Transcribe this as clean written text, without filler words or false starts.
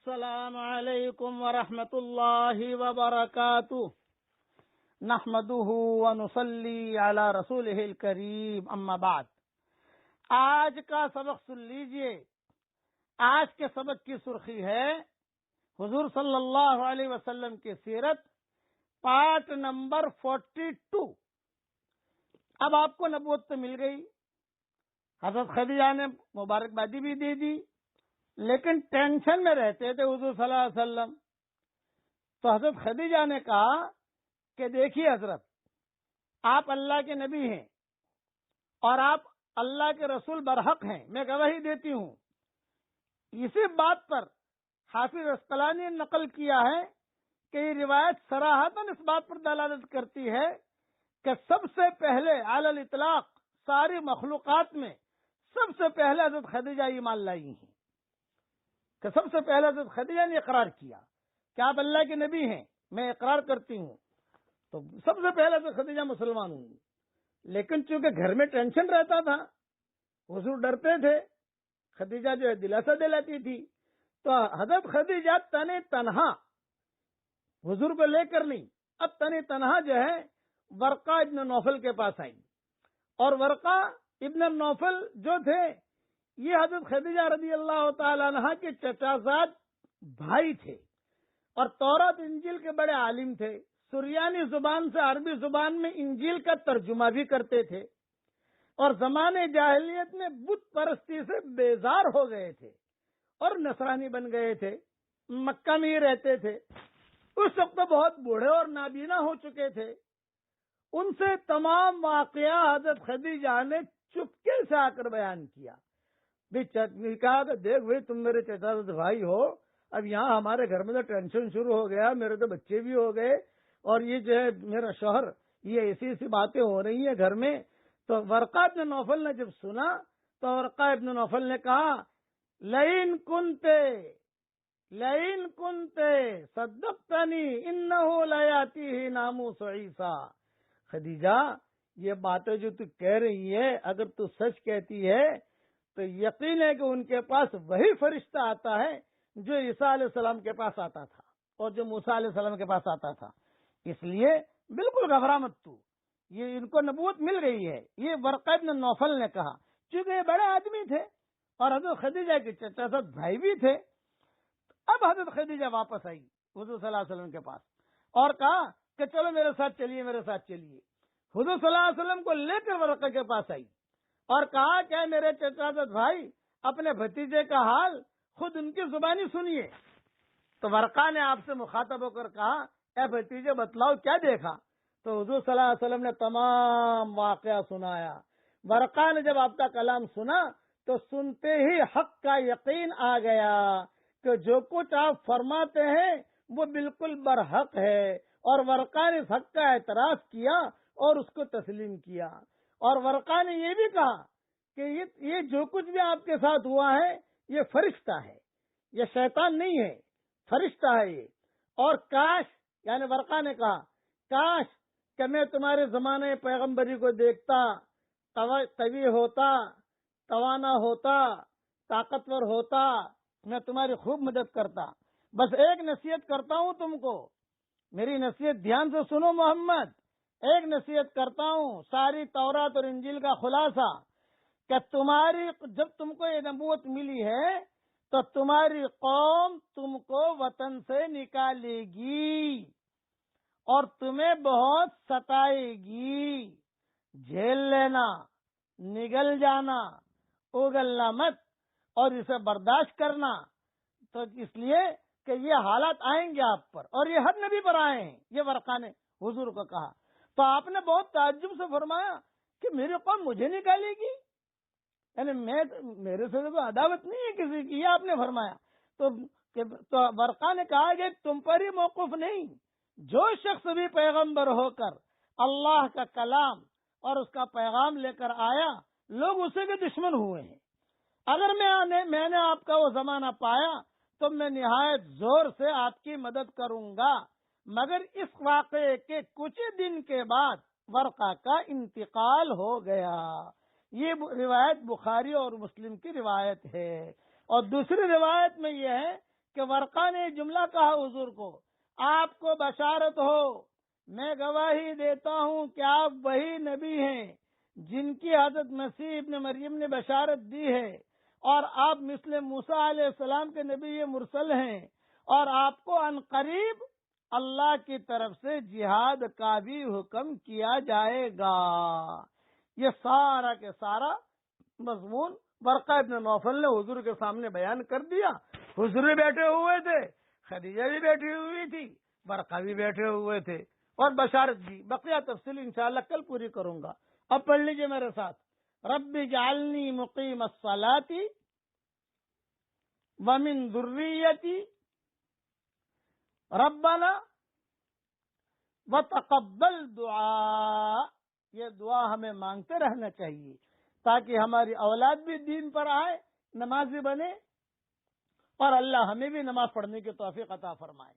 السلام علیکم ورحمۃ اللہ وبرکاتہ نحمده ونصلی علی رسولہ الکریم اما بعد۔ آج کا سبق سن لیجئے۔ آج کے سبق کی سرخی ہے حضور صلی اللہ علیہ وسلم کی سیرت، پارٹ نمبر 42۔ اب آپ کو نبوت تو مل گئی، حضرت خدیجہ نے مبارکبادی بھی دے دی، لیکن ٹینشن میں رہتے تھے حضور صلی اللہ علیہ وسلم۔ تو حضرت خدیجہ نے کہا کہ دیکھیے حضرت، آپ اللہ کے نبی ہیں اور آپ اللہ کے رسول برحق ہیں، میں گواہی دیتی ہوں۔ اسی بات پر حافظ عسقلانی نے نقل کیا ہے کہ یہ روایت صراحتاً اس بات پر دلالت کرتی ہے کہ سب سے پہلے علی الاطلاق ساری مخلوقات میں سب سے پہلے حضرت خدیجہ ایمان لائی ہیں، کہ سب سے پہلے حضرت خدیجہ نے اقرار کیا کہ آپ اللہ کے نبی ہیں، میں اقرار کرتی ہوں۔ تو سب سے پہلے حضرت خدیجہ مسلمان ہوئی، لیکن چونکہ گھر میں ٹینشن رہتا تھا، حضور ڈرتے تھے، خدیجہ جو ہے دلاسا دلاتی تھی، تو حضرت خدیجہ تنہا حضور کو لے کر نہیں، اب تنہا جو ہے ورقہ ابن نوفل کے پاس آئی، اور ورقہ ابن نوفل جو تھے یہ حضرت خدیجہ رضی اللہ تعالی عنہ کے چچازاد بھائی تھے، اور تورات انجیل کے بڑے عالم تھے، سریانی زبان سے عربی زبان میں انجیل کا ترجمہ بھی کرتے تھے، اور زمانے جاہلیت میں بت پرستی سے بیزار ہو گئے تھے اور نصرانی بن گئے تھے، مکہ میں ہی رہتے تھے۔ اس وقت بہت بوڑھے اور نابینا ہو چکے تھے۔ ان سے تمام واقعہ حضرت خدیجہ نے چپکے سے آ کر بیان کیا۔ کہا کہ دیکھ بھائی، تم میرے چچا بھائی ہو، اب یہاں ہمارے گھر میں تو ٹینشن شروع ہو گیا، میرے تو بچے بھی ہو گئے، اور یہ جو ہے میرا شوہر، یہ ایسی ایسی باتیں ہو رہی ہیں گھر میں۔ تو ورقہ ابن نوفل نے جب سنا تو ورقہ ابن نوفل نے کہا لئن کنتے صدقتنی انہ لیاتیہ ناموس عیسیٰ۔ خدیجہ، یہ باتیں جو تو کہہ رہی ہے، اگر تو سچ کہتی ہے تو یقین ہے کہ ان کے پاس وہی فرشتہ آتا ہے جو عیسیٰ علیہ السلام کے پاس آتا تھا اور جو موسیٰ علیہ السلام کے پاس آتا تھا، اس لیے بالکل گھبرا مت تو، یہ ان کو نبوت مل گئی ہے۔ یہ ورقہ ابن نوفل نے کہا، چونکہ یہ بڑے آدمی تھے اور حضرت خدیجہ کے چچا بھائی بھی تھے۔ اب حضرت خدیجہ واپس آئی حضور صلی اللہ علیہ وسلم کے پاس اور کہا کہ چلو میرے ساتھ چلیے، میرے ساتھ چلیے۔ حضور صلی اللہ علیہ وسلم کو لے کر ورقہ کے پاس آئی اور کہا کہ میرے چچا بھائی، اپنے بھتیجے کا حال خود ان کی زبانی سنیے۔ تو ورقہ نے آپ سے مخاطب ہو کر کہا، اے بھتیجے بتلاؤ کیا دیکھا؟ تو حضور صلی اللہ علیہ وسلم نے تمام واقعہ سنایا۔ ورقہ نے جب آپ کا کلام سنا تو سنتے ہی حق کا یقین آ گیا کہ جو کچھ آپ فرماتے ہیں وہ بالکل برحق ہے، اور ورقہ نے اس حق کا اعتراف کیا اور اس کو تسلیم کیا۔ اور ورقہ نے یہ بھی کہا کہ یہ جو کچھ بھی آپ کے ساتھ ہوا ہے یہ فرشتہ ہے، یہ شیطان نہیں ہے، فرشتہ ہے یہ۔ اور کاش، یعنی ورقہ نے کہا، کاش کہ میں تمہارے زمانے پیغمبری کو دیکھتا، قوی ہوتا، توانا ہوتا، طاقتور ہوتا، میں تمہاری خوب مدد کرتا۔ بس ایک نصیحت کرتا ہوں تم کو، میری نصیحت دھیان سے سنو محمد، ایک نصیحت کرتا ہوں، ساری تورات اور انجیل کا خلاصہ، کہ جب تم کو یہ نبوت ملی ہے تو تمہاری قوم تم کو وطن سے نکالے گی اور تمہیں بہت ستائے گی، جھیل لینا، نگل جانا، اگلنا مت، اور اسے برداشت کرنا۔ تو اس لیے کہ یہ حالات آئیں گے آپ پر، اور یہ ہر نبی پر آئے ہیں، یہ ورقہ نے حضور کو کہا۔ تو آپ نے بہت تعجب سے فرمایا کہ میری قوم مجھے نکالے گی، یعنی میرے سے تو عداوت نہیں ہے کسی کی، یہ آپ نے فرمایا۔ تو ورقہ نے کہا کہ تم پر ہی موقف نہیں، جو شخص بھی پیغمبر ہو کر اللہ کا کلام اور اس کا پیغام لے کر آیا، لوگ اسے کے دشمن ہوئے ہیں۔ اگر میں نے آپ کا وہ زمانہ پایا تو میں نہایت زور سے آپ کی مدد کروں گا۔ مگر اس واقعے کے کچھ دن کے بعد ورقہ کا انتقال ہو گیا۔ یہ روایت بخاری اور مسلم کی روایت ہے۔ اور دوسری روایت میں یہ ہے کہ ورقہ نے جملہ کہا حضور کو، آپ کو بشارت ہو، میں گواہی دیتا ہوں کہ آپ وہی نبی ہیں جن کی حضرت مسیح ابن مریم نے بشارت دی ہے، اور آپ مثل موسیٰ علیہ السلام کے نبی مرسل ہیں، اور آپ کو عنقریب اللہ کی طرف سے جہاد کا بھی حکم کیا جائے گا۔ یہ سارا کے سارا مضمون ورقہ ابن نوفل نے حضور کے سامنے بیان کر دیا۔ حضور بھی بیٹھے ہوئے تھے، خدیجہ بھی بیٹھی ہوئی تھی، ورقہ بھی بیٹھے ہوئے تھے، اور بشارت دی۔ بقیہ تفصیل انشاءاللہ کل پوری کروں گا۔ اب پڑھ لیجئے میرے ساتھ، رب اجعلنی مقیم الصلاۃ ومن ذریتی ربنا وتقبل دعا۔ یہ دعا ہمیں مانگتے رہنا چاہیے تاکہ ہماری اولاد بھی دین پر آئے، نمازی بنے، اور اللہ ہمیں بھی نماز پڑھنے کی توفیق عطا فرمائے۔